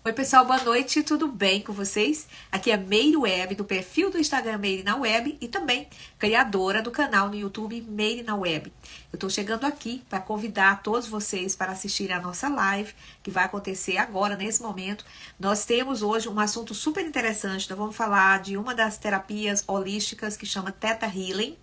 Oi pessoal, boa noite, tudo bem com vocês? Aqui é Meire Web, do perfil do Instagram Meire na Web e também criadora do canal no YouTube Meire na Web. Eu estou chegando aqui para convidar todos vocês para assistirem a nossa live, que vai acontecer agora, nesse momento. Nós temos hoje um assunto super interessante, nós vamos falar de uma das terapias holísticas que chama Theta Healing.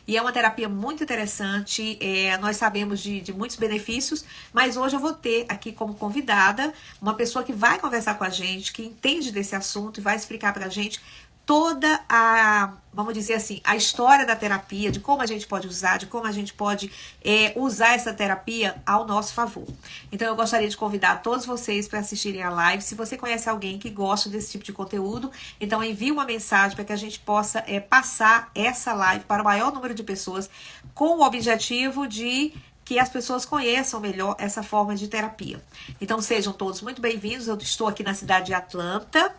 E é uma terapia muito interessante, nós sabemos de muitos benefícios, mas hoje eu vou ter aqui como convidada uma pessoa que vai conversar com a gente, que entende desse assunto e vai explicar pra gente toda a, vamos dizer assim, a história da terapia, de como a gente pode usar, de como a gente pode usar essa terapia ao nosso favor. Então eu gostaria de convidar todos vocês para assistirem a live. Se você conhece alguém que gosta desse tipo de conteúdo, então envie uma mensagem para que a gente possa passar essa live para o maior número de pessoas, com o objetivo de que as pessoas conheçam melhor essa forma de terapia. Então sejam todos muito bem-vindos. Eu estou aqui na cidade de Atlanta.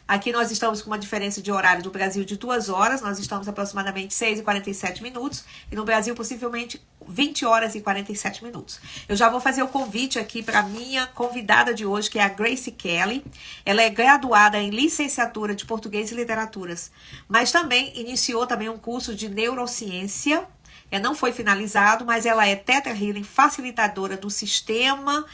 Aqui nós estamos com uma diferença de horário do Brasil de 2 horas. Nós estamos aproximadamente 6h47 minutos. E no Brasil, possivelmente, 20 horas e 47 minutos. Eu já vou fazer o convite aqui para a minha convidada de hoje, que é a Grace Kelly. Ela é graduada em licenciatura de Português e Literaturas, mas também iniciou também um curso de neurociência. Não foi finalizado, mas ela é Theta Healing, facilitadora do sistema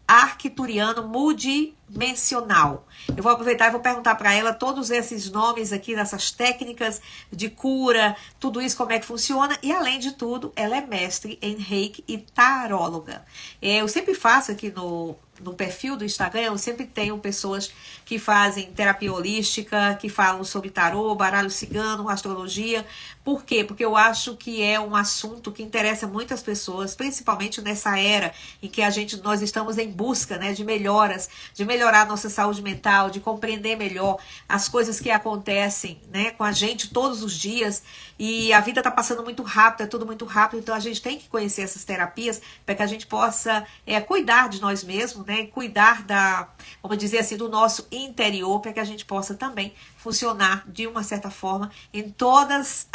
arcturiano multidimensional. Eu vou aproveitar e vou perguntar para ela todos esses nomes aqui, dessas técnicas de cura, tudo isso, como é que funciona. E além de tudo, ela é mestre em Reiki e taróloga. Eu sempre faço aqui no perfil do Instagram, eu sempre tenho pessoas que fazem terapia holística, que falam sobre tarô, baralho cigano, astrologia. Por quê? Porque eu acho que é um assunto que interessa muitas pessoas, principalmente nessa era em que nós estamos em busca, né, de melhoras, de melhorar a nossa saúde mental, de compreender melhor as coisas que acontecem, né, com a gente todos os dias. E a vida está passando muito rápido, é tudo muito rápido, então a gente tem que conhecer essas terapias para que a gente possa cuidar de nós mesmos, né, cuidar vamos dizer assim, do nosso interior, para que a gente possa também funcionar de uma certa forma em todas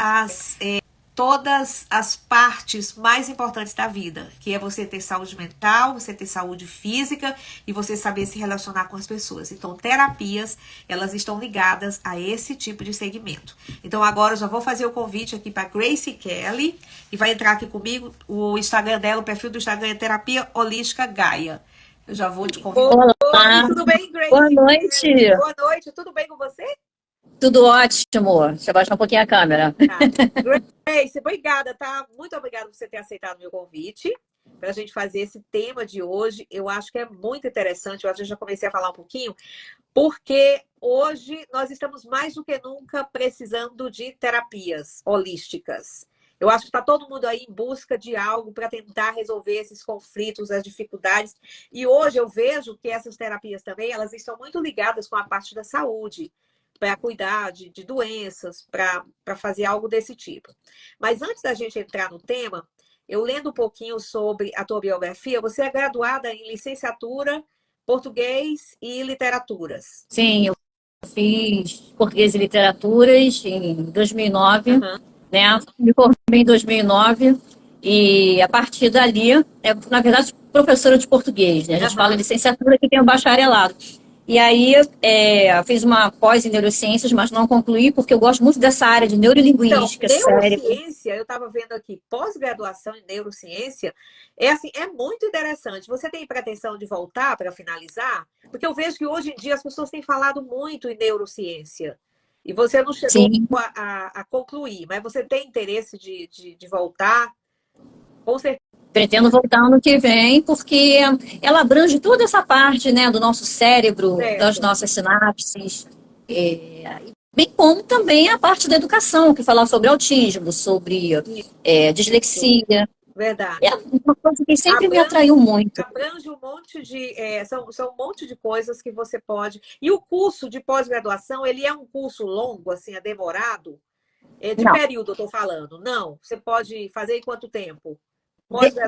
as partes mais importantes da vida, que é você ter saúde mental, você ter saúde física e você saber se relacionar com as pessoas. Então, terapias, elas estão ligadas a esse tipo de segmento. Então, agora eu já vou fazer o convite aqui para Grace Kelly, e vai entrar aqui comigo. O Instagram dela, o perfil do Instagram é Terapia Holística Gaia. Eu já vou te convidar. Olá. Tudo bem, Grace? Boa noite. Boa noite, tudo bem com você? Tudo ótimo. Deixa eu baixar um pouquinho a câmera. Grace, obrigada, tá? Muito obrigada por você ter aceitado o meu convite para a gente fazer esse tema de hoje. Eu acho que é muito interessante. Eu já comecei a falar um pouquinho, porque hoje nós estamos mais do que nunca precisando de terapias holísticas. Eu acho que está todo mundo aí em busca de algo para tentar resolver esses conflitos, as dificuldades. E hoje eu vejo que essas terapias também, elas estão muito ligadas com a parte da saúde, para cuidar de doenças, para fazer algo desse tipo. Mas antes da gente entrar no tema, eu lendo um pouquinho sobre a tua biografia, você é graduada em licenciatura, português e literaturas. Sim, eu fiz português e literaturas em 2009, né? Me formei em 2009 e a partir dali, na verdade, professora de português, né? A gente fala licenciatura que tem o bacharelado. E aí, eu fiz uma pós em neurociências, mas não concluí, porque eu gosto muito dessa área de neurolinguística. Então, neurociência, eu estava vendo aqui, pós-graduação em neurociência, é muito interessante. Você tem pretensão de voltar para finalizar? Porque eu vejo que hoje em dia as pessoas têm falado muito em neurociência. E você não chegou a concluir, mas você tem interesse de voltar? Com certeza. Pretendo voltar ano que vem, porque ela abrange toda essa parte, né, do nosso cérebro, das nossas sinapses, bem como também a parte da educação, que fala sobre autismo, sobre dislexia. Verdade. É uma coisa que sempre me atraiu muito. Abrange um monte de... são um monte de coisas que você pode... E o curso de pós-graduação, ele é um curso longo, assim, é demorado? Período, eu estou falando. Não? Você pode fazer em quanto tempo?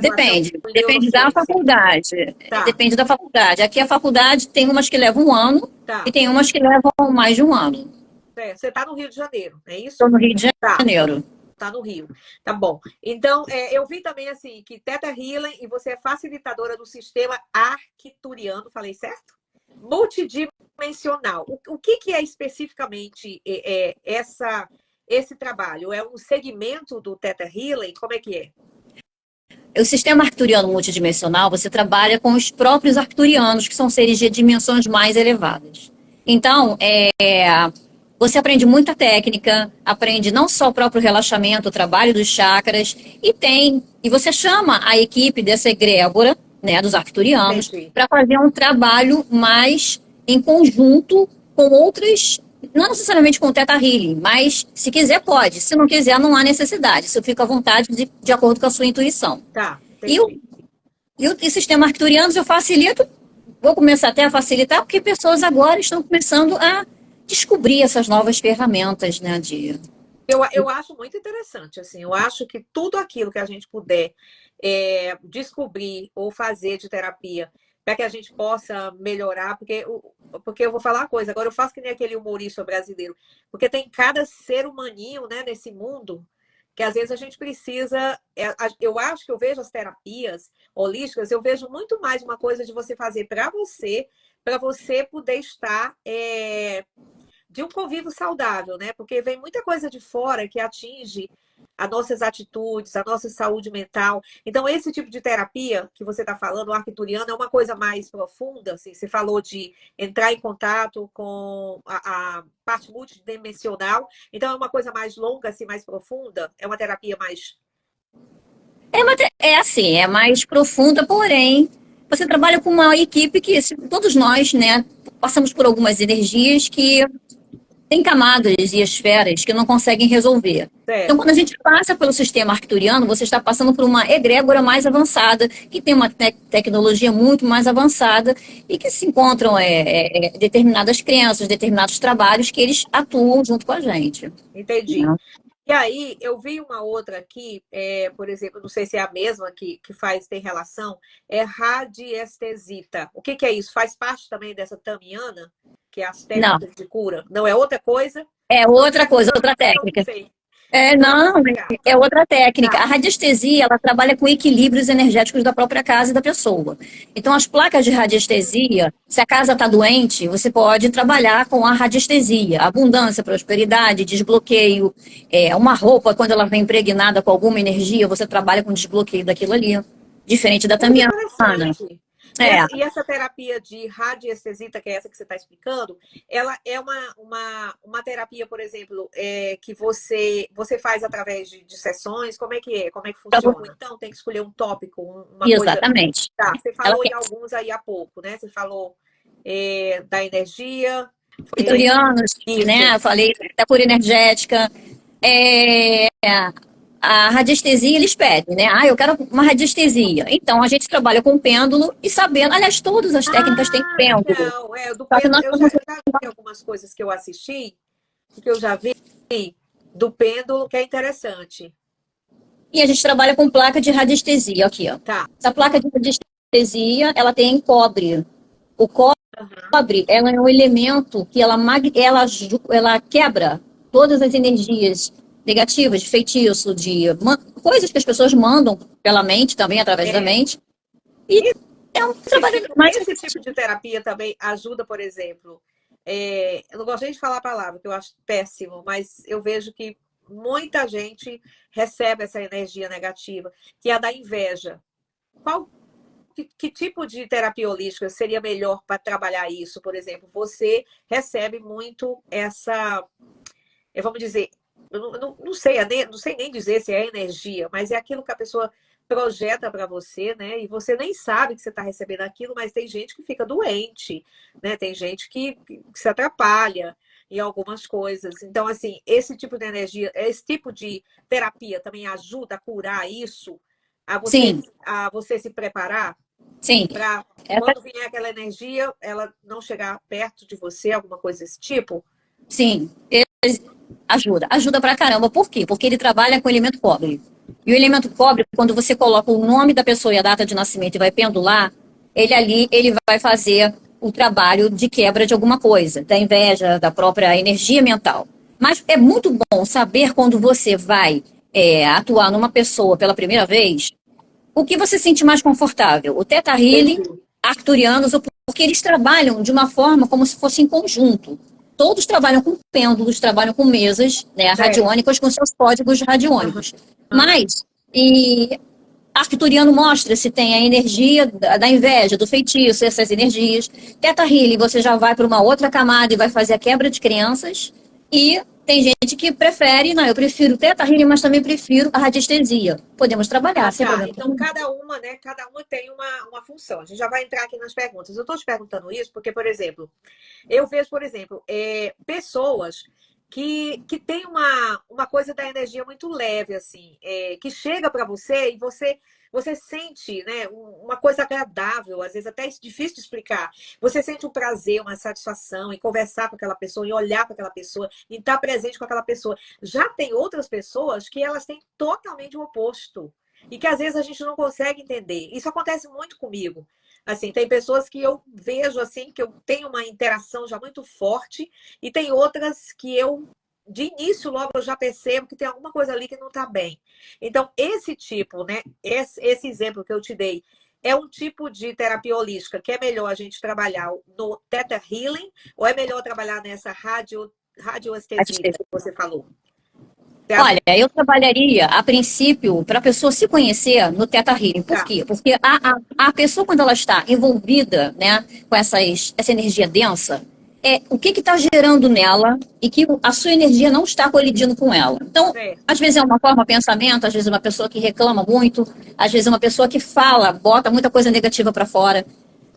Depende da faculdade. Tá. Depende da faculdade. Aqui a faculdade tem umas que levam 1 ano e tem umas que levam mais de 1 ano. Você está no Rio de Janeiro, é isso? Estou no Rio de Janeiro. tá no Rio. Tá bom. Então, eu vi também, assim, que Theta Healing e você é facilitadora do sistema arcturiano, falei certo? Multidimensional. O que é especificamente esse trabalho? É um segmento do Theta Healing? Como é que é? O sistema arcturiano multidimensional, você trabalha com os próprios arcturianos, que são seres de dimensões mais elevadas. Então, você aprende muita técnica, aprende não só o próprio relaxamento, o trabalho dos chakras, e você chama a equipe dessa egrégora, né, dos arcturianos, para fazer um trabalho mais em conjunto com outras, não necessariamente com o Theta Healing, mas se quiser pode, se não quiser não há necessidade, você fica à vontade de acordo com a sua intuição. Tá, e o sistema arcturiano eu facilito, vou começar até a facilitar, porque pessoas agora estão começando a descobrir essas novas ferramentas, né, Eu acho muito interessante, assim, eu acho que tudo aquilo que a gente puder descobrir ou fazer de terapia para que a gente possa melhorar, porque eu vou falar uma coisa, agora eu faço que nem aquele humorista brasileiro, porque tem cada ser humaninho, né, nesse mundo, que às vezes a gente precisa, eu acho que eu vejo as terapias holísticas, eu vejo muito mais uma coisa de você fazer para você poder estar de um convívio saudável, né? Porque vem muita coisa de fora que atinge as nossas atitudes, a nossa saúde mental. Então, esse tipo de terapia que você está falando, o arcturiano, é uma coisa mais profunda. Assim, você falou de entrar em contato com a parte multidimensional. Então, é uma coisa mais longa, assim, mais profunda? É uma terapia mais... É mais profunda, porém, você trabalha com uma equipe que todos nós, né, passamos por algumas energias que tem camadas e esferas que não conseguem resolver. Certo. Então, quando a gente passa pelo sistema arcturiano, você está passando por uma egrégora mais avançada, que tem uma tecnologia muito mais avançada e que se encontram determinadas crenças, determinados trabalhos que eles atuam junto com a gente. Entendi. E aí, eu vi uma outra aqui, por exemplo, não sei se é a mesma que tem relação, é radiestesita. O que é isso? Faz parte também dessa tamiana, que é as técnicas de cura? Não é outra coisa? É outra coisa, outra técnica. É outra técnica. A radiestesia, ela trabalha com equilíbrios energéticos da própria casa e da pessoa. Então, as placas de radiestesia, se a casa está doente, você pode trabalhar com a radiestesia. Abundância, prosperidade, desbloqueio. Uma roupa, quando ela vem impregnada com alguma energia, você trabalha com desbloqueio daquilo ali. Diferente da tamiana. E essa terapia de radiestesita, que é essa que você está explicando, ela é uma terapia, por exemplo, que você faz através de sessões? Como é que funciona? Então, tem que escolher um tópico, uma Exatamente. coisa... Tá, você falou em alguns aí há pouco, né? Você falou da energia... Vitorianos, né? Eu falei da cura energética. A radiestesia, eles pedem, né? Eu quero uma radiestesia. Então, a gente trabalha com pêndulo e sabendo... Aliás, todas as técnicas têm pêndulo. Do pêndulo eu já vi algumas coisas que eu assisti, que eu já vi do pêndulo, que é interessante. E a gente trabalha com placa de radiestesia, aqui, ó. Tá. Essa placa de radiestesia, ela tem cobre. O cobre, ela é um elemento que ela quebra todas as energias negativas, de feitiço, de coisas que as pessoas mandam pela mente, também através da mente. E é um trabalho mais... Esse tipo de terapia também ajuda, por exemplo... eu não gosto nem de falar a palavra, que eu acho péssimo, mas eu vejo que muita gente recebe essa energia negativa, que é a da inveja. Que tipo de terapia holística seria melhor para trabalhar isso, por exemplo? Você recebe muito essa... vamos dizer... não sei nem dizer se é energia, mas é aquilo que a pessoa projeta para você, né? E você nem sabe que você está recebendo aquilo, mas tem gente que fica doente, né? Tem gente que se atrapalha em algumas coisas. Então, assim, esse tipo de energia, esse tipo de terapia também ajuda a curar isso, a você se preparar? Sim. Para quando vier aquela energia, ela não chegar perto de você, alguma coisa desse tipo? Sim. Ajuda pra caramba. Por quê? Porque ele trabalha com o elemento cobre. E o elemento cobre, quando você coloca o nome da pessoa e a data de nascimento e vai pendular, ele vai fazer o trabalho de quebra de alguma coisa, da inveja, da própria energia mental. Mas é muito bom saber quando você vai atuar numa pessoa pela primeira vez, o que você sente mais confortável? O Theta Healing, arcturianos, ou porque eles trabalham de uma forma como se fosse em conjunto. Todos trabalham com pêndulos, trabalham com mesas, né, radiônicas, com seus códigos radiônicos. Mas, arcturiano mostra se tem a energia da inveja, do feitiço, essas energias. Theta Healing, você já vai para uma outra camada e vai fazer a quebra de crenças. E tem gente que prefere, não, eu prefiro o Theta Healing, mas também prefiro a radiestesia. Podemos trabalhar, sem problema. Então, cada uma, né? Cada uma tem uma função. A gente já vai entrar aqui nas perguntas. Eu estou te perguntando isso porque, por exemplo, eu vejo, por exemplo, pessoas que têm uma coisa da energia muito leve, assim, que chega para você e você sente, né, uma coisa agradável, às vezes até difícil de explicar. Você sente um prazer, uma satisfação em conversar com aquela pessoa, em olhar para aquela pessoa, em estar presente com aquela pessoa. Já tem outras pessoas que elas têm totalmente o oposto e que às vezes a gente não consegue entender. Isso acontece muito comigo. Assim, tem pessoas que eu vejo assim, que eu tenho uma interação já muito forte e tem outras que eu de início, logo eu já percebo que tem alguma coisa ali que não está bem. Então, esse tipo, né? Esse exemplo que eu te dei é um tipo de terapia holística que é melhor a gente trabalhar no Theta Healing ou é melhor trabalhar nessa radioestesia que você falou? Olha, eu trabalharia, a princípio, para a pessoa se conhecer no Theta Healing. Por quê? Porque a pessoa, quando ela está envolvida, né, com essa energia densa, o que está gerando nela e que a sua energia não está colidindo com ela. Então, às vezes é uma forma de pensamento, às vezes é uma pessoa que reclama muito, às vezes é uma pessoa que fala, bota muita coisa negativa para fora.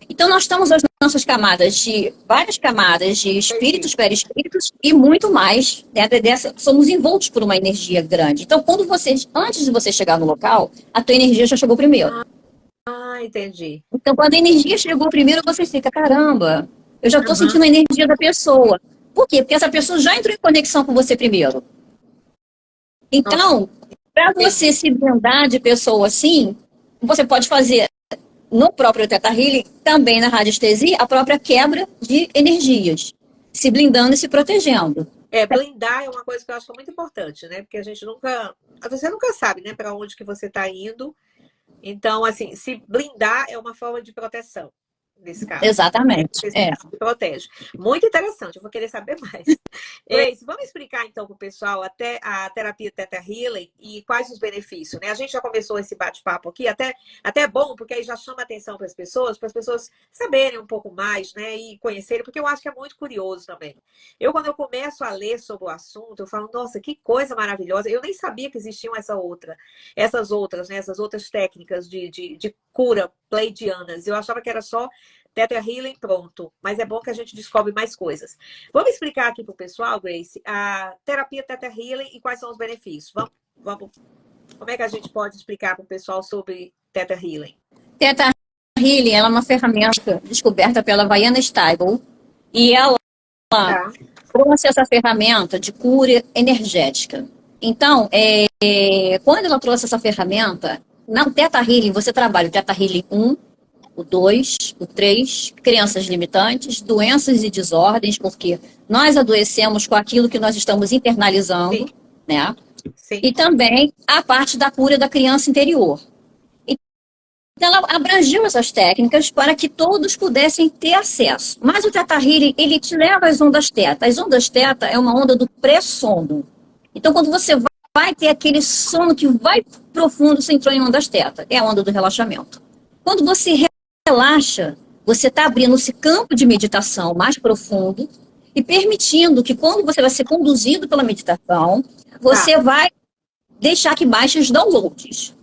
Então, nós estamos nas nossas camadas, várias camadas de espíritos, perispíritos e muito mais, né, somos envoltos por uma energia grande. Então, antes de você chegar no local, a tua energia já chegou primeiro. Entendi. Então, quando a energia chegou primeiro, você fica, caramba, eu já estou sentindo a energia da pessoa. Por quê? Porque essa pessoa já entrou em conexão com você primeiro. Então, para você se blindar de pessoa assim, você pode fazer no próprio Theta Healing, também na radiestesia, a própria quebra de energias, se blindando e se protegendo. Blindar é uma coisa que eu acho muito importante, né? Porque você nunca sabe, né, para onde que você está indo. Então, assim, se blindar é uma forma de proteção. Nesse caso. Exatamente. Se protege. Muito interessante, eu vou querer saber mais. Vamos explicar então para o pessoal até a terapia Theta Healing e quais os benefícios, né? A gente já começou esse bate-papo aqui, até é bom, porque aí já chama atenção para as pessoas saberem um pouco mais, né? E conhecerem, porque eu acho que é muito curioso também. Quando eu começo a ler sobre o assunto, eu falo, nossa, que coisa maravilhosa. Eu nem sabia que existiam essas outras técnicas de cura pleidianas. Eu achava que era só Theta Healing, pronto. Mas é bom que a gente descobre mais coisas. Vamos explicar aqui para o pessoal, Grace, a terapia Theta Healing e quais são os benefícios. Vamos. Como é que a gente pode explicar para o pessoal sobre Theta Healing? Theta Healing ela é uma ferramenta descoberta pela Vaiana Stable e ela trouxe essa ferramenta de cura energética. Então, quando ela trouxe essa ferramenta, na Theta Healing você trabalha o Theta Healing 1, o 2, o 3, crenças limitantes, doenças e desordens, porque nós adoecemos com aquilo que nós estamos internalizando, né? Sim. E também a parte da cura da criança interior. Então, ela abrangiu essas técnicas para que todos pudessem ter acesso. Mas o Theta Healing, ele te leva às ondas Theta. As ondas Theta é uma onda do pré-sono. Então, quando você vai ter aquele sono que vai profundo, você entrou em ondas Theta. É a onda do relaxamento. Quando você relaxa, você está abrindo esse campo de meditação mais profundo e permitindo que quando você vai ser conduzido pela meditação, você vai deixar que baixe os downloads.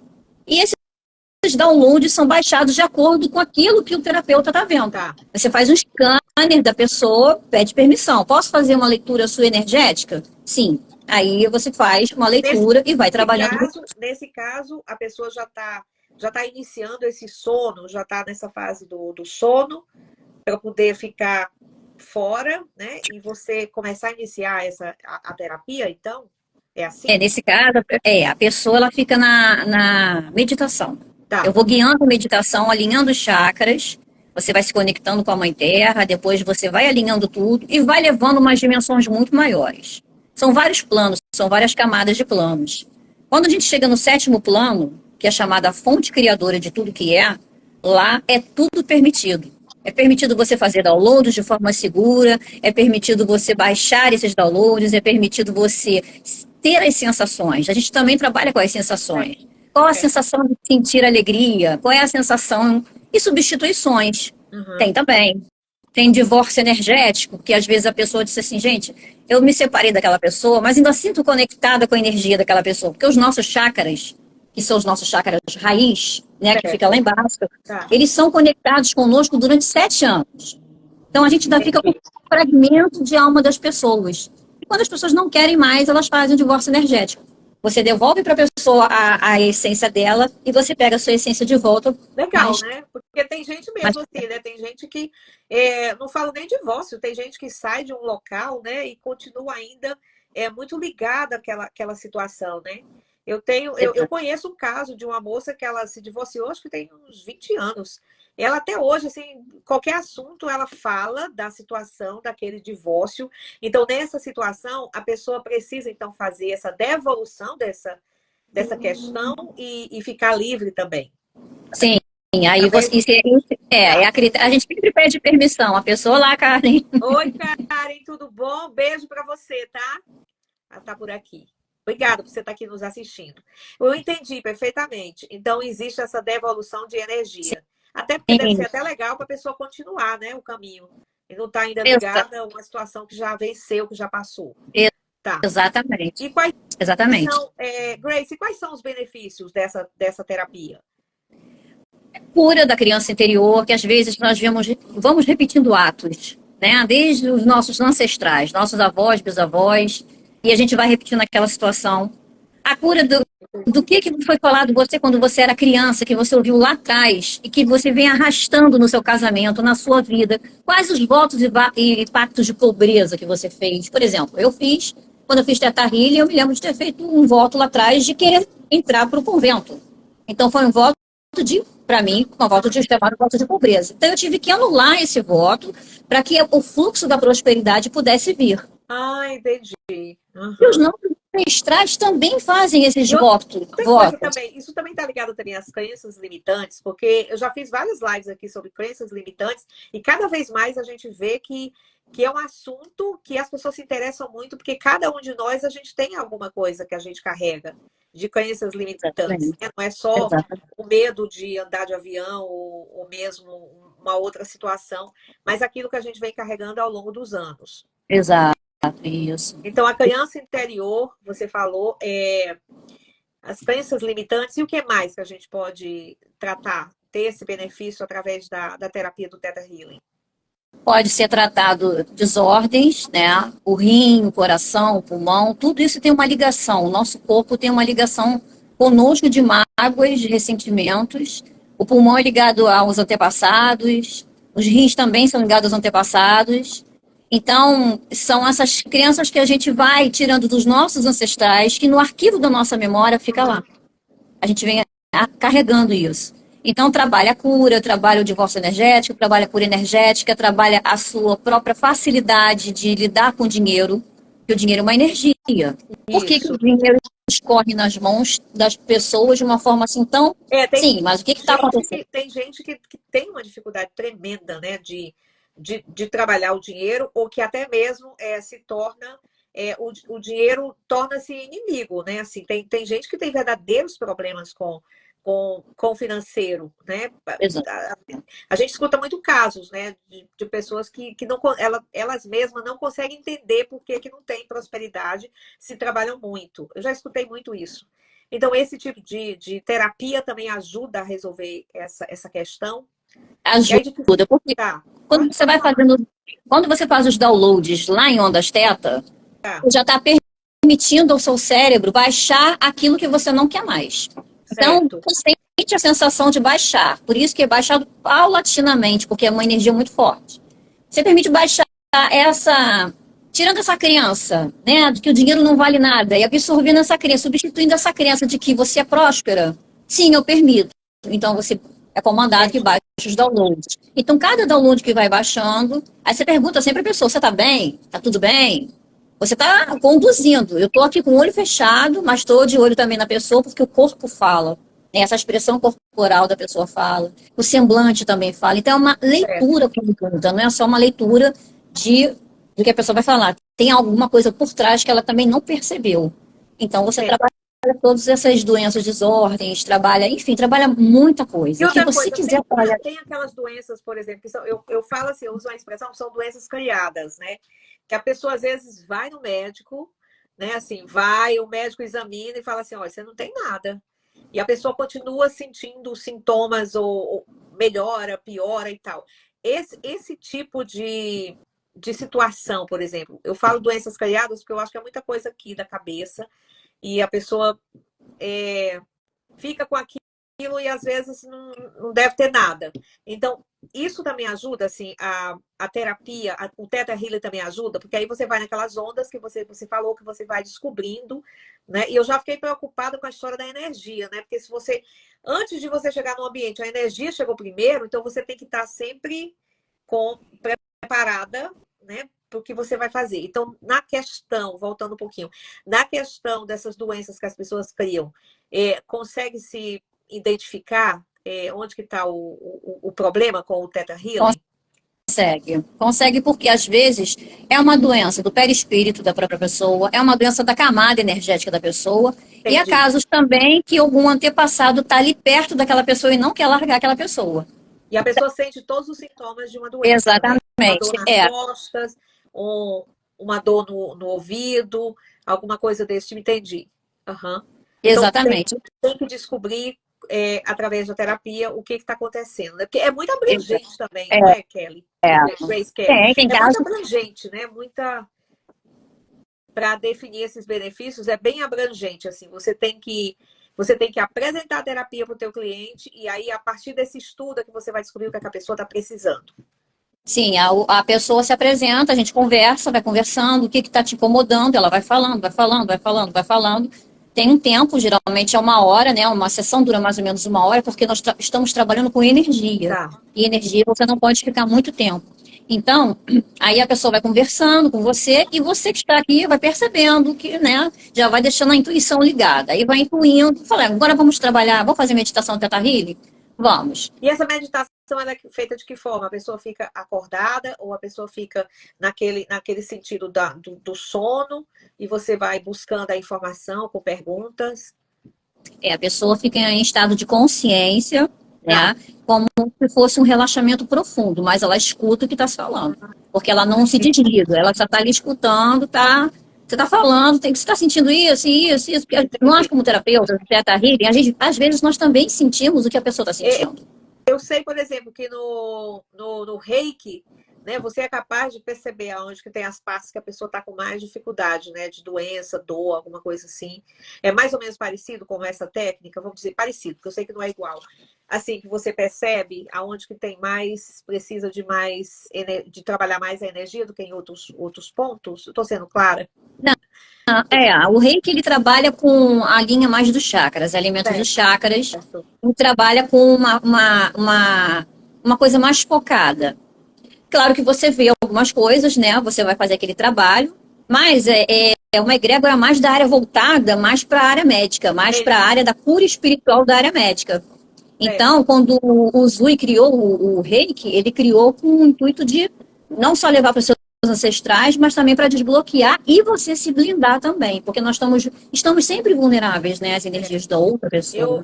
E esses downloads são baixados de acordo com aquilo que o terapeuta está vendo. Você faz um scanner da pessoa, pede permissão. Posso fazer uma leitura sua energética? Sim. Aí você faz uma leitura e vai trabalhando. Nesse caso, a pessoa já está iniciando esse sono, já está nessa fase do sono, para poder ficar fora, né? E você começar a iniciar a terapia, então? É assim? Nesse caso, a pessoa ela fica na meditação. Eu vou guiando a meditação, alinhando os chakras, você vai se conectando com a Mãe Terra, depois você vai alinhando tudo e vai levando umas dimensões muito maiores. São vários planos, são várias camadas de planos. Quando a gente chega no 7º plano, que é chamada fonte criadora de tudo que é, lá é tudo permitido. É permitido você fazer downloads de forma segura, é permitido você baixar esses downloads, é permitido você ter as sensações. A gente também trabalha com as sensações. Qual a sensação de sentir alegria? Qual é a sensação? E substituições. Tem também. Tem divórcio energético, que às vezes a pessoa diz assim, gente, eu me separei daquela pessoa, mas ainda sinto conectada com a energia daquela pessoa. Porque os nossos chakras, que são os nossos chakras raiz, né, que fica lá embaixo, eles são conectados conosco durante 7 anos. Então a gente ainda fica com um fragmento de alma das pessoas. E quando as pessoas não querem mais, elas fazem o divórcio energético. Você devolve para a pessoa a essência dela e você pega a sua essência de volta. Legal, né? Porque tem gente mesmo assim, né? Tem gente que, não falo nem divórcio, tem gente que sai de um local, né? E continua ainda muito ligada àquela situação, né? Eu conheço um caso de uma moça que ela se divorciou, acho que tem uns 20 anos. Ela até hoje, assim, qualquer assunto, ela fala da situação daquele divórcio. Então, nessa situação, a pessoa precisa, então, fazer essa devolução dessa questão e ficar livre também. Sim, aí você... a gente sempre pede permissão. A pessoa lá, Karen. Oi, Karen, tudo bom? Beijo para você, tá? Ela tá por aqui. Obrigada por você estar aqui nos assistindo. Eu entendi perfeitamente. Então, existe essa devolução de energia. Até porque deve ser até legal para a pessoa continuar, né, o caminho. E não está ainda ligada a uma situação que já venceu, que já passou. Tá. Exatamente. E quais Exatamente. são, Grace, quais são os benefícios dessa terapia? Cura da criança interior, que às vezes nós vamos repetindo atos, né? Desde os nossos ancestrais, nossos avós, bisavós, e a gente vai repetindo aquela situação. A cura do que foi falado você quando você era criança, que você ouviu lá atrás, e que você vem arrastando no seu casamento, na sua vida. Quais os votos e pactos de pobreza que você fez? Por exemplo, quando eu fiz Teta Healing, eu me lembro de ter feito um voto lá atrás de querer entrar para o convento. Então foi um voto para mim, um voto chamado voto de pobreza. Então eu tive que anular esse voto para que o fluxo da prosperidade pudesse vir. Ah, entendi. E os nossos ancestrais também fazem esses votos. Isso também está ligado também às crenças limitantes, porque eu já fiz várias lives aqui sobre crenças limitantes e cada vez mais a gente vê que é um assunto que as pessoas se interessam muito, porque cada um de nós, a gente tem alguma coisa que a gente carrega de crenças limitantes. Né? Não é só o medo de andar de avião ou mesmo uma outra situação, mas aquilo que a gente vem carregando ao longo dos anos. Exato, isso. Então, a criança interior, você falou, as crenças limitantes, e o que mais que a gente pode tratar, ter esse benefício através da terapia do Theta Healing? Pode ser tratado desordens, né? O rim, o coração, o pulmão, tudo isso tem uma ligação. O nosso corpo tem uma ligação conosco de mágoas, de ressentimentos. O pulmão é ligado aos antepassados, os rins também são ligados aos antepassados. Então, são essas crenças que a gente vai tirando dos nossos ancestrais, que no arquivo da nossa memória fica lá. A gente vem carregando isso. Então, trabalha a cura, trabalha o divórcio energético, trabalha a cura energética, trabalha a sua própria facilidade de lidar com o dinheiro, porque o dinheiro é uma energia. Por que o dinheiro escorre nas mãos das pessoas de uma forma assim tão... Sim, mas o que está acontecendo? Tem gente que tem uma dificuldade tremenda, né, de trabalhar o dinheiro, ou que até mesmo se torna... o dinheiro torna-se inimigo, né? Assim, tem gente que tem verdadeiros problemas com o financeiro, né? Exato. A gente escuta muito casos, né, de pessoas que não, elas mesmas não conseguem entender por que não tem prosperidade se trabalham muito. Eu já escutei muito isso. Então, esse tipo de terapia também ajuda a resolver essa questão? Ajuda, porque quando você vai fazendo... Quando você faz os downloads lá em Ondas Theta, você já está permitindo ao seu cérebro baixar aquilo que você não quer mais. Então, você sente a sensação de baixar. Por isso que é baixado paulatinamente, porque é uma energia muito forte. Você permite baixar tirando essa crença, né, de que o dinheiro não vale nada, e absorvendo essa crença, substituindo essa crença de que você é próspera. Sim, eu permito. Então, você é comandado que baixe os downloads. Então, cada download que vai baixando, aí você pergunta sempre à pessoa, você está bem? Está tudo bem? Você está conduzindo. Eu estou aqui com o olho fechado, mas estou de olho também na pessoa, porque o corpo fala. Essa expressão corporal da pessoa fala. O semblante também fala. Então, é uma leitura conjunta, não é só uma leitura do que a pessoa vai falar. Tem alguma coisa por trás que ela também não percebeu. Então, você trabalha todas essas doenças, desordens, trabalha, enfim, trabalha muita coisa. E O que outra você coisa, quiser trabalhar. tem aquelas doenças, por exemplo, que são, eu falo assim, eu uso a expressão, são doenças criadas, né? Que a pessoa às vezes vai no médico, né? Assim, vai, o médico examina e fala assim, olha, você não tem nada. E a pessoa continua sentindo sintomas ou melhora, piora e tal. Esse tipo de situação, por exemplo, eu falo doenças criadas porque eu acho que é muita coisa aqui da cabeça e a pessoa fica com aquilo e às vezes não deve ter nada. Então, isso também ajuda, assim, a terapia, o Theta Healing também ajuda, porque aí você vai naquelas ondas que você falou, que você vai descobrindo, né? E eu já fiquei preocupada com a história da energia, né? Porque se você, antes de você chegar no ambiente, a energia chegou primeiro, então você tem que estar sempre preparada, né? Para o que você vai fazer. Então, na questão, voltando um pouquinho, na questão dessas doenças que as pessoas criam, consegue se identificar onde que está o problema com o Theta Healing? Consegue porque às vezes é uma doença do perispírito da própria pessoa, é uma doença da camada energética da pessoa, Entendi. e há casos também que algum antepassado está ali perto daquela pessoa e não quer largar aquela pessoa. E a pessoa sente todos os sintomas de uma doença. Exatamente. Né? Uma dor nas costas, uma dor no ouvido, alguma coisa desse tipo, entendi. Uhum. Então, Exatamente. Tem que descobrir através da terapia o que está acontecendo. Né? Porque é muito abrangente também, não é, Kelly? Grace Kelly. Tem muito abrangente, né? Para definir esses benefícios, é bem abrangente. Assim, você tem que apresentar a terapia para o teu cliente e aí, a partir desse estudo, é que você vai descobrir o que a pessoa está precisando. Sim, a pessoa se apresenta, a gente conversa, vai conversando, o que está te incomodando, ela vai falando, vai falando, vai falando, vai falando. Tem um tempo, geralmente é 1 hora, né? Uma sessão dura mais ou menos 1 hora, porque nós estamos trabalhando com energia. Tá. E energia você não pode ficar muito tempo. Então, aí a pessoa vai conversando com você e você que está aqui vai percebendo que, né, já vai deixando a intuição ligada. Aí vai intuindo, fala, agora vamos trabalhar, vamos fazer meditação Theta Healing? Vamos. E essa meditação ela é feita de que forma? A pessoa fica acordada ou a pessoa fica naquele sentido do sono e você vai buscando a informação com perguntas? A pessoa fica em estado de consciência, né? Como se fosse um relaxamento profundo, mas ela escuta o que está se falando. Porque ela não se desliga, ela só está ali escutando, tá? Você está falando, você está sentindo isso, isso, isso. Porque nós, como terapeutas, Theta Healing, às vezes nós também sentimos o que a pessoa está sentindo. Eu sei, por exemplo, que no Reiki, né, você é capaz de perceber aonde que tem as partes que a pessoa está com mais dificuldade, né, de doença, dor, alguma coisa assim. É mais ou menos parecido com essa técnica, vamos dizer parecido, porque eu sei que não é igual. Assim, que você percebe aonde que tem mais, precisa de trabalhar mais a energia do que em outros pontos. Estou sendo clara? Não. O Reiki ele trabalha com a linha mais dos chakras, alimentos dos chakras, e trabalha com uma coisa mais focada. Claro que você vê algumas coisas, né? Você vai fazer aquele trabalho, mas é uma egrégora mais da área voltada, mais para a área médica, mais para a área da cura espiritual da área médica. Então, quando o Zui criou o Reiki, ele criou com o intuito de não só levar para os seus ancestrais, mas também para desbloquear e você se blindar também, porque nós estamos sempre vulneráveis, né, às energias da outra pessoa.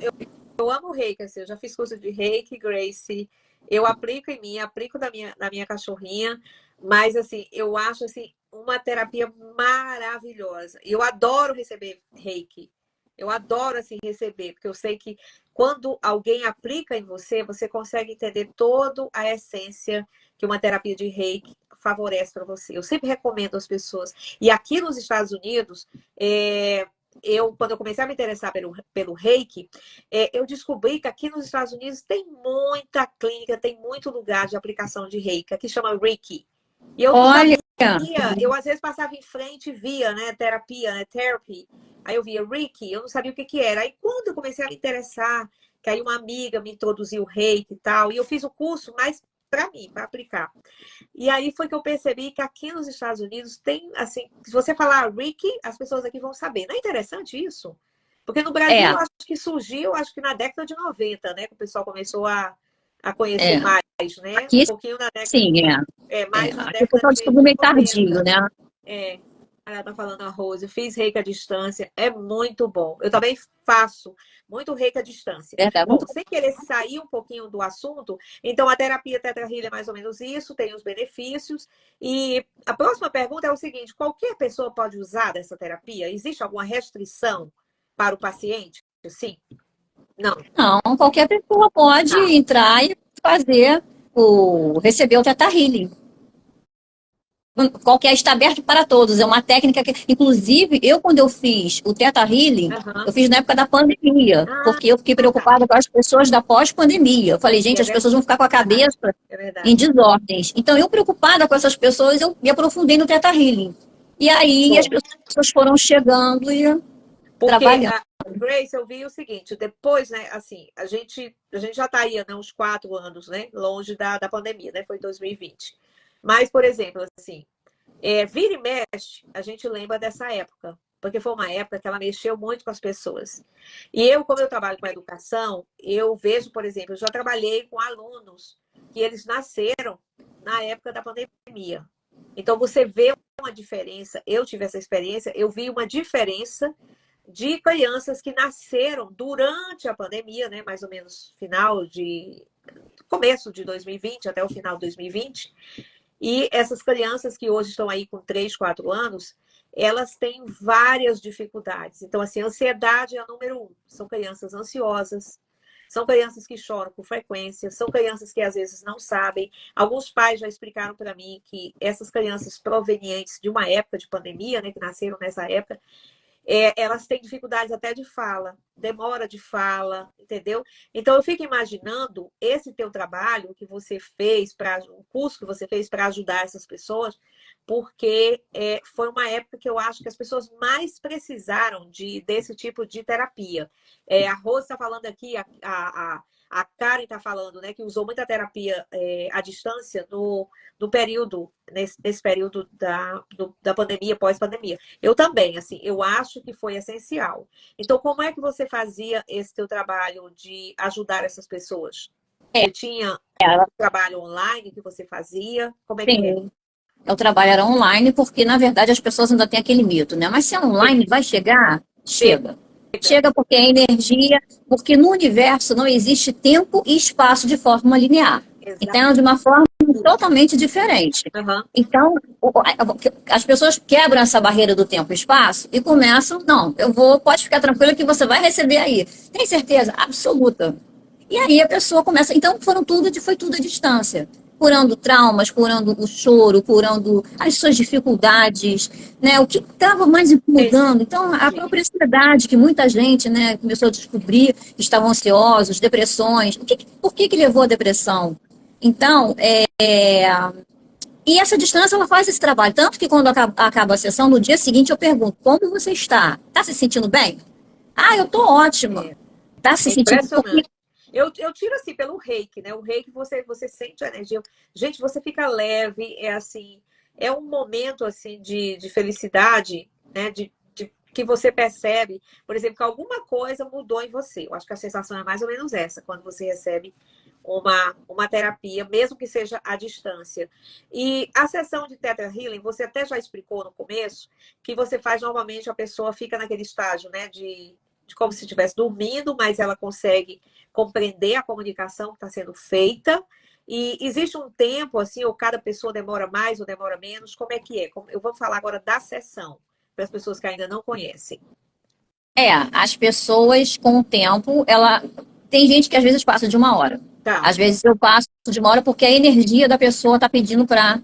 Eu amo Reiki, assim, eu já fiz curso de Reiki, Grace, eu aplico em mim, aplico na minha cachorrinha, mas assim, eu acho assim uma terapia maravilhosa. E eu adoro receber Reiki. Eu adoro assim receber, porque eu sei que quando alguém aplica em você, você consegue entender toda a essência que uma terapia de Reiki favorece para você. Eu sempre recomendo às pessoas. E aqui nos Estados Unidos, quando eu comecei a me interessar pelo Reiki, eu descobri que aqui nos Estados Unidos tem muita clínica, tem muito lugar de aplicação de Reiki, que chama Reiki. E eu eu às vezes passava em frente e via, né, terapia, né, therapy. Aí eu via Reiki, eu não sabia o que era. Aí quando eu comecei a me interessar, que aí uma amiga me introduziu o Reiki e tal, e eu fiz o curso, mas para mim, para aplicar. E aí foi que eu percebi que aqui nos Estados Unidos tem, assim, se você falar Rick, as pessoas aqui vão saber. Não é interessante isso? Porque no Brasil, É, eu acho que surgiu, acho que na década de 90, né? Que o pessoal começou a conhecer é. mais, né? Um Aqui, pouquinho na década, sim, é. mais na Aqui o década pessoal descobriu de meio tardio, 90. né? É, ela tá falando a Rose, eu fiz reiki à distância, é muito bom. Eu também faço muito reiki à distância. Verdade. Bom, sem querer sair um pouquinho do assunto, então a terapia Theta Healing é mais ou menos isso, tem os benefícios. E a próxima pergunta é o seguinte: qualquer pessoa pode usar dessa terapia? Existe alguma restrição para o paciente? Sim? Não. Não, qualquer pessoa pode Tá. entrar e fazer receber o Theta Healing. Qualquer está aberto para todos. É uma técnica que, inclusive, quando eu fiz o Theta Healing, Aham. eu fiz na época da pandemia, Ah, porque eu fiquei tá. preocupada com as pessoas da pós-pandemia. Eu falei, gente, É as pessoas vão ficar com a verdade. cabeça É em verdade. desordens. Então, eu preocupada com essas pessoas, eu me aprofundei no Theta Healing. E aí as Bom. pessoas foram chegando e Porque, trabalhando. Grace, eu vi o seguinte, depois, né, assim, a gente já está aí, né, uns 4 anos, né, longe da pandemia, né, foi 2020. Mas, por exemplo, assim, vira e mexe, a gente lembra dessa época, porque foi uma época que ela mexeu muito com as pessoas. E eu, como eu trabalho com educação, eu vejo, por exemplo, eu já trabalhei com alunos que eles nasceram na época da pandemia. Então, você vê uma diferença, eu tive essa experiência, eu vi uma diferença de crianças que nasceram durante a pandemia, né, mais ou menos começo de 2020 até o final de 2020. E essas crianças que hoje estão aí com 3, 4 anos, elas têm várias dificuldades. Então, assim, ansiedade é o número 1. São crianças ansiosas, são crianças que choram com frequência, são crianças que às vezes não sabem. Alguns pais já explicaram para mim que essas crianças provenientes de uma época de pandemia, né, que nasceram nessa época, elas têm dificuldades até de fala, demora de fala, entendeu? Então eu fico imaginando esse teu trabalho que você fez, o curso que você fez para ajudar essas pessoas, porque foi uma época que eu acho que as pessoas mais precisaram desse tipo de terapia. A Rose está falando aqui, a Karen está falando, né, que usou muita terapia à distância no período, nesse período da pandemia, pós-pandemia. Eu também, assim, eu acho que foi essencial. Então, como é que você fazia esse teu trabalho de ajudar essas pessoas? Você tinha um trabalho online que você fazia? Como é que é? Sim, o trabalho era online porque, na verdade, as pessoas ainda têm aquele mito, né? Mas se é online, vai chegar? Chega. Chega. Chega porque é energia, porque no universo não existe tempo e espaço de forma linear. Exato. Então, é de uma forma totalmente diferente. Uhum. Então, as pessoas quebram essa barreira do tempo e espaço e começam, não, pode ficar tranquila que você vai receber aí. Tem certeza? Absoluta. E aí a pessoa começa. Então, foi tudo à distância. Curando traumas, curando o choro, curando as suas dificuldades, né? O que estava mais incomodando. Então, a própria ansiedade que muita gente, né, começou a descobrir que estavam ansiosos, depressões. Por que levou à depressão? Então, e essa distância, ela faz esse trabalho. Tanto que quando acaba a sessão, no dia seguinte eu pergunto, como você está? Está se sentindo bem? Ah, eu estou ótima. Está se É sentindo... Porque impressionante. Eu tiro assim pelo reiki, né? O reiki você sente a energia. Gente, você fica leve, é assim, é um momento assim de felicidade, né? Que você percebe, por exemplo, que alguma coisa mudou em você. Eu acho que a sensação é mais ou menos essa, quando você recebe uma terapia, mesmo que seja à distância. E a sessão de Theta Healing, você até já explicou no começo, que você faz normalmente, a pessoa fica naquele estágio, né? De como se estivesse dormindo, mas ela consegue compreender a comunicação que está sendo feita. E existe um tempo, assim, ou cada pessoa demora mais ou demora menos? Como é que é? Eu vou falar agora da sessão, para as pessoas que ainda não conhecem. as pessoas, com o tempo, tem gente que às vezes passa de 1 hora. Tá. Às vezes eu passo de 1 hora porque a energia da pessoa está pedindo para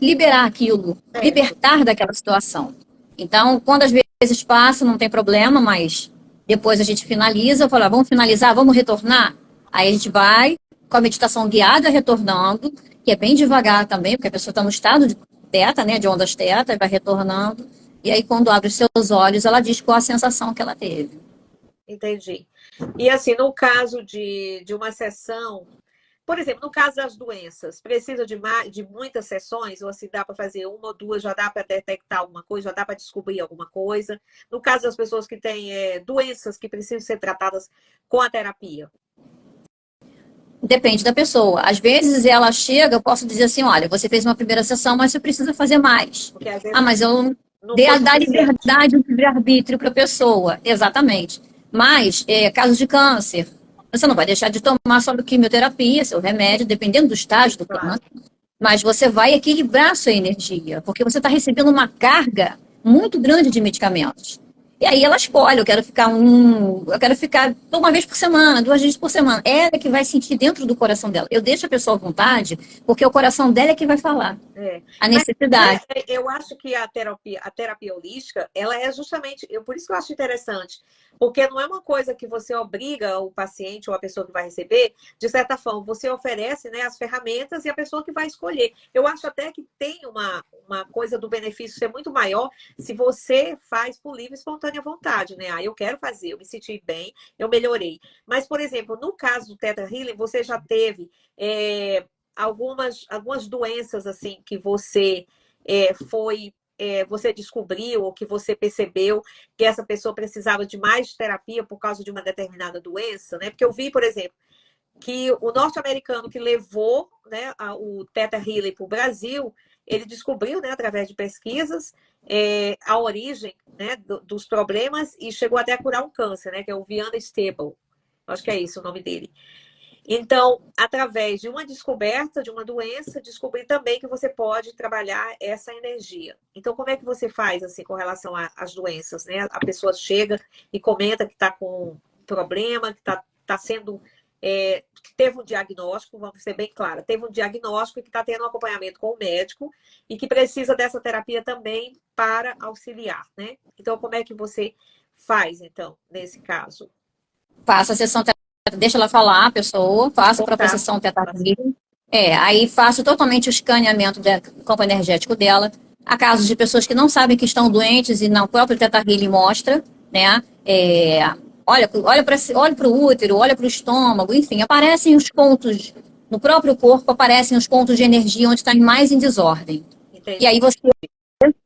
liberar aquilo, libertar daquela situação. Então, quando às vezes passa, não tem problema, mas depois a gente finaliza, fala, vamos finalizar, vamos retornar? Aí a gente vai com a meditação guiada retornando, que é bem devagar também, porque a pessoa está no estado de teta, né, de ondas teta, e vai retornando. E aí, quando abre os seus olhos, ela diz qual a sensação que ela teve. Entendi. E assim, no caso de uma sessão Por exemplo, no caso das doenças, precisa de muitas sessões, ou se dá para fazer uma ou duas, já dá para detectar alguma coisa, já dá para descobrir alguma coisa. No caso das pessoas que têm doenças que precisam ser tratadas com a terapia. Depende da pessoa. Às vezes ela chega, eu posso dizer assim, olha, você fez uma primeira sessão, mas você precisa fazer mais. Porque às Ah, vezes mas eu não dei foi a dar suficiente. liberdade, o livre-arbítrio para a pessoa. Exatamente. Mas, caso de câncer, você não vai deixar de tomar só quimioterapia, seu remédio, dependendo do estágio do Claro. câncer. Mas você vai equilibrar a sua energia, porque você está recebendo uma carga muito grande de medicamentos. E aí ela escolhe, eu quero ficar uma vez por semana, 2 vezes por semana. Ela é que vai sentir dentro do coração dela. Eu deixo a pessoa à vontade, porque o coração dela é que vai falar. É. A Mas necessidade. eu acho que a terapia holística, ela é justamente, por isso que eu acho interessante, porque não é uma coisa que você obriga o paciente ou a pessoa que vai receber, de certa forma, você oferece, né, as ferramentas e a pessoa que vai escolher. Eu acho até que tem uma coisa do benefício ser muito maior se você faz por livre e espontânea vontade, né? Ah, eu quero fazer, eu me senti bem, eu melhorei. Mas, por exemplo, no caso do Theta Healing, você já teve algumas doenças assim que você você descobriu ou que você percebeu que essa pessoa precisava de mais terapia por causa de uma determinada doença, né? Porque eu vi, por exemplo, que o norte-americano que levou, né, o Theta Healing para o Brasil, ele descobriu, né, através de pesquisas, a origem, né, dos problemas e chegou até a curar um câncer, né, que é o Viana Stable. Acho que é isso o nome dele. Então, através de uma descoberta de uma doença, descobrir também que você pode trabalhar essa energia. Então, como é que você faz assim com relação às doenças, né? A pessoa chega e comenta que está com um problema, que tá sendo que teve um diagnóstico, vamos ser bem claro, teve um diagnóstico e que está tendo um acompanhamento com o médico e que precisa dessa terapia também para auxiliar, né? Então, como é que você faz, então, nesse caso? Faça a sessão teta, deixa ela falar, a pessoa, faça a própria Contar. sessão teta healing. Aí faço totalmente o escaneamento do campo energético dela. Há casos de pessoas que não sabem que estão doentes e não, o próprio teta healing mostra, né? Olha para o útero, olha para o estômago, enfim, aparecem os pontos no próprio corpo, aparecem os pontos de energia onde está mais em desordem. E Entendi. aí você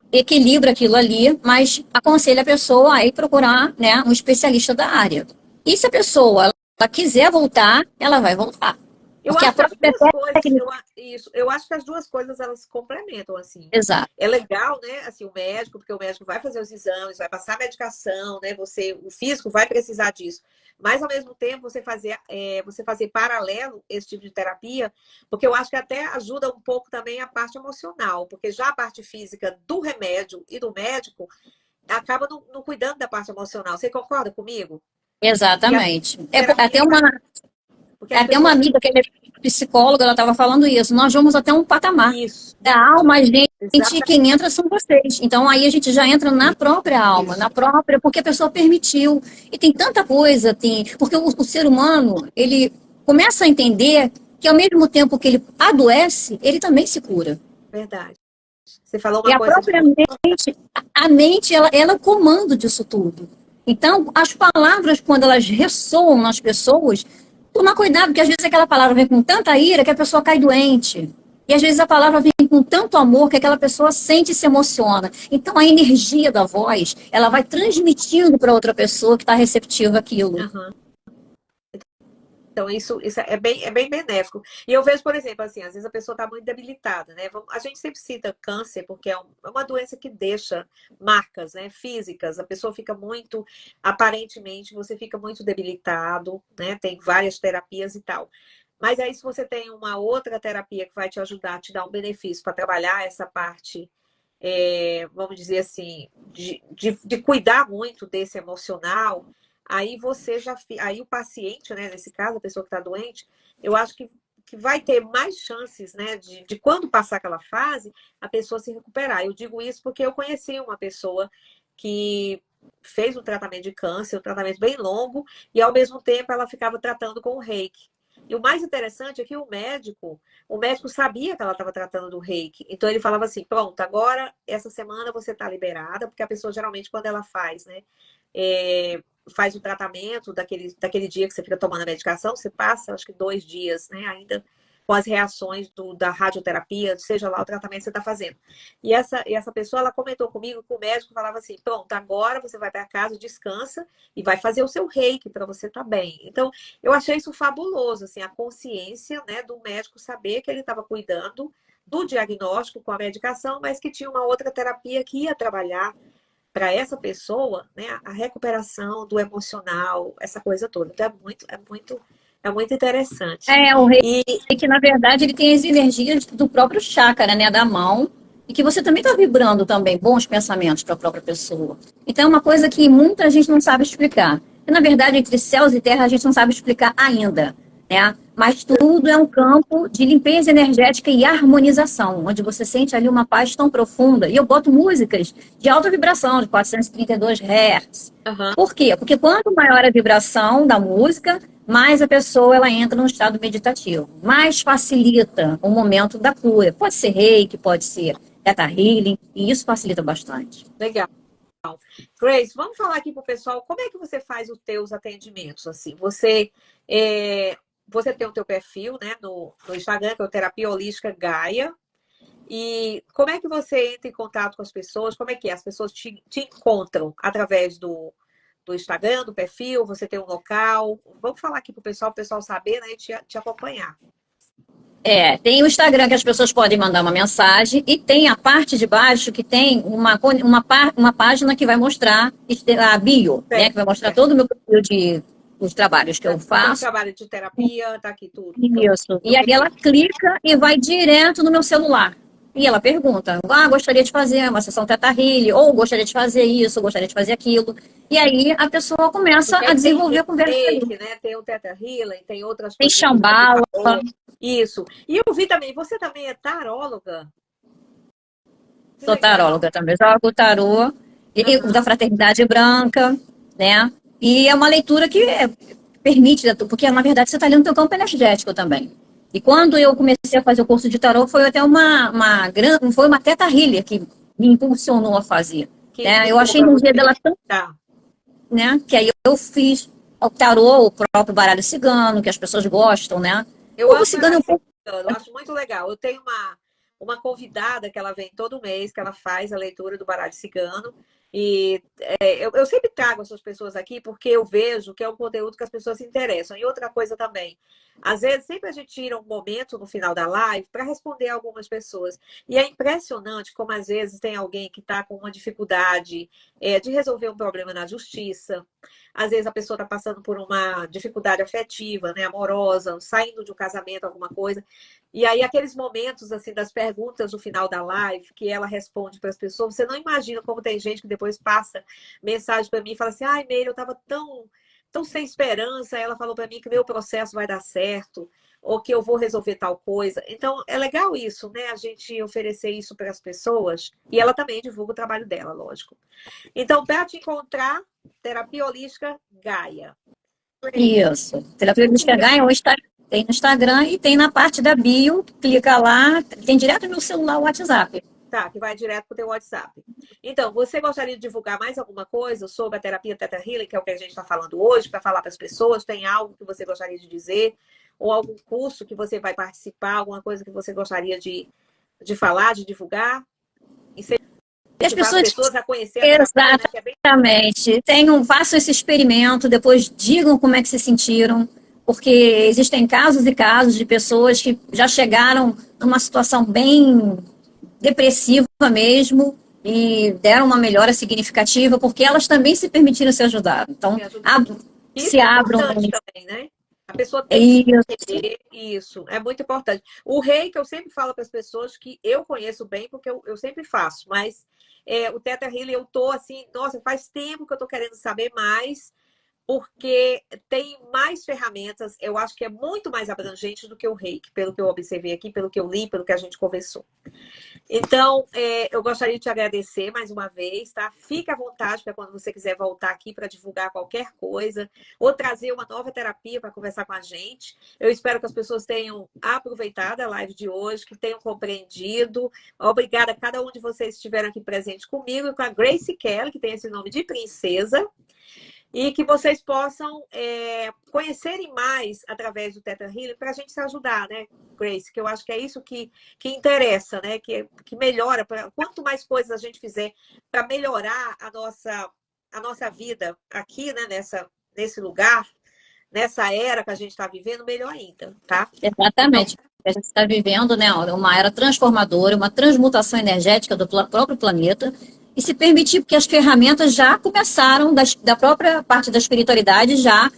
equilibra aquilo ali, mas aconselha a pessoa a ir procurar, né, um especialista da área. E se a pessoa ela quiser voltar, ela vai voltar. Eu Porque a acho que as própria duas coisas, técnica. eu acho que as duas coisas elas se complementam, assim. Exato. É legal, né, assim, o médico, porque o médico vai fazer os exames, vai passar a medicação, né, o físico vai precisar disso. Mas, ao mesmo tempo, você fazer paralelo esse tipo de terapia, porque eu acho que até ajuda um pouco também a parte emocional, porque já a parte física do remédio e do médico acaba não cuidando da parte emocional. Você concorda comigo? E a Exatamente. terapia vai, porque as Até uma pessoas... amiga que é psicóloga, ela estava falando isso. Nós vamos até um patamar. Isso, Da alma, a gente, exatamente quem entra são vocês. Então aí a gente já entra na própria alma, isso. na própria, porque a pessoa permitiu. E tem tanta coisa, porque o ser humano, ele começa a entender que ao mesmo tempo que ele adoece, ele também se cura. Verdade. Você falou E uma a coisa própria muito mente, a mente, ela é o comando disso tudo. Então, as palavras, quando elas ressoam nas pessoas, tomar cuidado, porque às vezes aquela palavra vem com tanta ira que a pessoa cai doente. E às vezes a palavra vem com tanto amor que aquela pessoa sente e se emociona. Então, a energia da voz, ela vai transmitindo para outra pessoa que está receptiva àquilo. Aham. Então, isso é bem benéfico. E eu vejo, por exemplo, assim, às vezes a pessoa está muito debilitada, né? A gente sempre cita câncer, porque é uma doença que deixa marcas, né, físicas. A pessoa fica muito, aparentemente, você fica muito debilitado, né? Tem várias terapias e tal. Mas aí, se você tem uma outra terapia que vai te ajudar, te dar um benefício para trabalhar essa parte, vamos dizer assim, de cuidar muito desse emocional, aí aí o paciente, né, nesse caso, a pessoa que está doente, eu acho que vai ter mais chances, né, de quando passar aquela fase, a pessoa se recuperar. Eu digo isso porque eu conheci uma pessoa que fez um tratamento de câncer, um tratamento bem longo, e ao mesmo tempo ela ficava tratando com o reiki. E o mais interessante é que o médico sabia que ela estava tratando do reiki. Então ele falava assim: pronto, agora essa semana você está liberada, porque a pessoa geralmente, quando ela faz, né, faz o tratamento daquele dia que você fica tomando a medicação, você passa, acho que 2 dias, né, ainda com as reações da radioterapia, seja lá o tratamento que você está fazendo. E essa pessoa, ela comentou comigo que o médico falava assim, pronto, agora você vai para casa, descansa e vai fazer o seu reiki para você estar bem. Então, eu achei isso fabuloso, assim, a consciência, né, do médico saber que ele estava cuidando do diagnóstico com a medicação, mas que tinha uma outra terapia que ia trabalhar para essa pessoa, né, a recuperação do emocional, essa coisa toda. Então, é muito interessante. O E reiki, na verdade, ele tem as energias do próprio chakra, né, da mão, e que você também está vibrando também bons pensamentos para a própria pessoa. Então, é uma coisa que muita gente não sabe explicar. E, na verdade, entre céus e terra, a gente não sabe explicar ainda, né? Mas tudo é um campo de limpeza energética e harmonização, onde você sente ali uma paz tão profunda. E eu boto músicas de alta vibração, de 432 Hz. Aham. Por quê? Porque quanto maior a vibração da música, mais a pessoa ela entra num estado meditativo, mais facilita o momento da cura. Pode ser reiki, pode ser theta healing, e isso facilita bastante. Legal. Grace, vamos falar aqui pro pessoal, como é que você faz os teus atendimentos, assim? Você tem o teu perfil, né, no Instagram, que é o Terapia Holística Gaia, e como é que você entra em contato com as pessoas? Como é que é? As pessoas te encontram através do Instagram, do perfil, você tem um local? Vamos falar aqui pro pessoal, o pessoal saber, né, e te acompanhar. Tem o Instagram que as pessoas podem mandar uma mensagem e tem a parte de baixo que tem uma página que vai mostrar a bio, né? Que vai mostrar todo o meu perfil os trabalhos que eu Tem faço. trabalho de terapia, tá aqui tudo. Isso. E aí ela clica e vai direto no meu celular. E ela pergunta, gostaria de fazer uma sessão Theta Healing, ou gostaria de fazer isso, ou gostaria de fazer aquilo. E aí a pessoa começa a desenvolver a conversa. Né? Tem o Theta Healing, tem outras tem coisas. Shambhala. Isso. E eu vi também, você também é taróloga? Sou taróloga também, jogo tarô, da Fraternidade Branca, né? E é uma leitura que permite, porque na verdade você está lendo o teu campo energético também. E quando eu comecei a fazer o curso de tarô, foi até foi uma Theta Healer que me impulsionou a fazer. Né? Eu achei a energia dela tão... Né? Que aí eu fiz o tarô, o próprio baralho cigano, que as pessoas gostam, né? Eu amo baralho cigano, eu acho muito legal. Eu tenho uma convidada que ela vem todo mês, que ela faz a leitura do baralho cigano. E eu sempre trago essas pessoas aqui porque eu vejo que é um conteúdo que as pessoas se interessam. E outra coisa também, às vezes sempre a gente tira um momento no final da live para responder a algumas pessoas. E é impressionante como às vezes tem alguém que está com uma dificuldade de resolver um problema na justiça. Às vezes a pessoa está passando por uma dificuldade afetiva, né, amorosa, saindo de um casamento, alguma coisa. E aí aqueles momentos assim das perguntas no final da live que ela responde para as pessoas, você não imagina como tem gente que depois passa mensagem para mim e fala assim: ai, Meire, eu estava tão sem esperança. Ela falou para mim que meu processo vai dar certo, ou que eu vou resolver tal coisa. Então, é legal isso, né? A gente oferecer isso para as pessoas. E ela também divulga o trabalho dela, lógico. Então, para te encontrar, Terapia Holística Gaia. Isso. Terapia Holística Gaia tem no Instagram e tem na parte da bio. Clica lá, tem direto no meu celular o WhatsApp. Tá, que vai direto para o teu WhatsApp. Então, você gostaria de divulgar mais alguma coisa sobre a terapia Theta Healing, que é o que a gente está falando hoje, para falar para as pessoas? Tem algo que você gostaria de dizer? Ou algum curso que você vai participar? Alguma coisa que você gostaria de falar, de divulgar? E as pessoas a conhecer a terapia, né, exatamente. Façam esse experimento, depois digam como é que se sentiram, porque existem casos e casos de pessoas que já chegaram numa situação bem depressiva mesmo e deram uma melhora significativa porque elas também se permitiram se ajudar. Então, se abram também, né? A pessoa tem que entender isso, é muito importante. O reiki, eu sempre falo para as pessoas que eu conheço bem, porque eu sempre faço, mas o Theta Healing eu tô assim, nossa, faz tempo que eu tô querendo saber mais, porque tem mais ferramentas, eu acho que é muito mais abrangente do que o reiki, pelo que eu observei aqui, pelo que eu li, pelo que a gente conversou. Então, eu gostaria de te agradecer mais uma vez, tá? Fique à vontade para quando você quiser voltar aqui para divulgar qualquer coisa ou trazer uma nova terapia para conversar com a gente. Eu espero que as pessoas tenham aproveitado a live de hoje, que tenham compreendido. Obrigada a cada um de vocês que estiveram aqui presente comigo e com a Grace Kelly, que tem esse nome de princesa. e que vocês possam conhecerem mais através do Theta Healing para a gente se ajudar, né, Grace? Que eu acho que é isso que interessa, né? Que melhora. Quanto mais coisas a gente fizer para melhorar a nossa vida aqui, né, nesse lugar, nessa era que a gente está vivendo, melhor ainda, tá? Exatamente. Então, A gente está vivendo, né, uma era transformadora, uma transmutação energética do próprio planeta, e se permitir, porque as ferramentas já começaram, da própria parte da espiritualidade já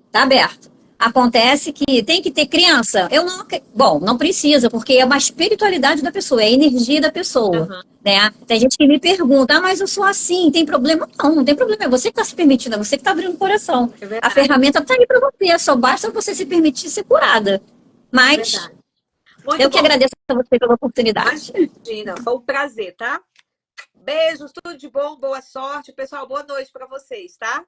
está aberto. Acontece que tem que ter criança. Bom, não precisa, porque é uma espiritualidade da pessoa, é a energia da pessoa. Né? Tem gente que me pergunta, mas eu sou assim, tem problema? Não, não tem problema. É você que está se permitindo, é você que está abrindo o coração. A ferramenta está aí para você, só basta você se permitir ser curada. Mas eu que agradeço a você pela oportunidade. Imagina, foi um prazer, tá? Beijos, tudo de bom, boa sorte. Pessoal, boa noite para vocês, tá?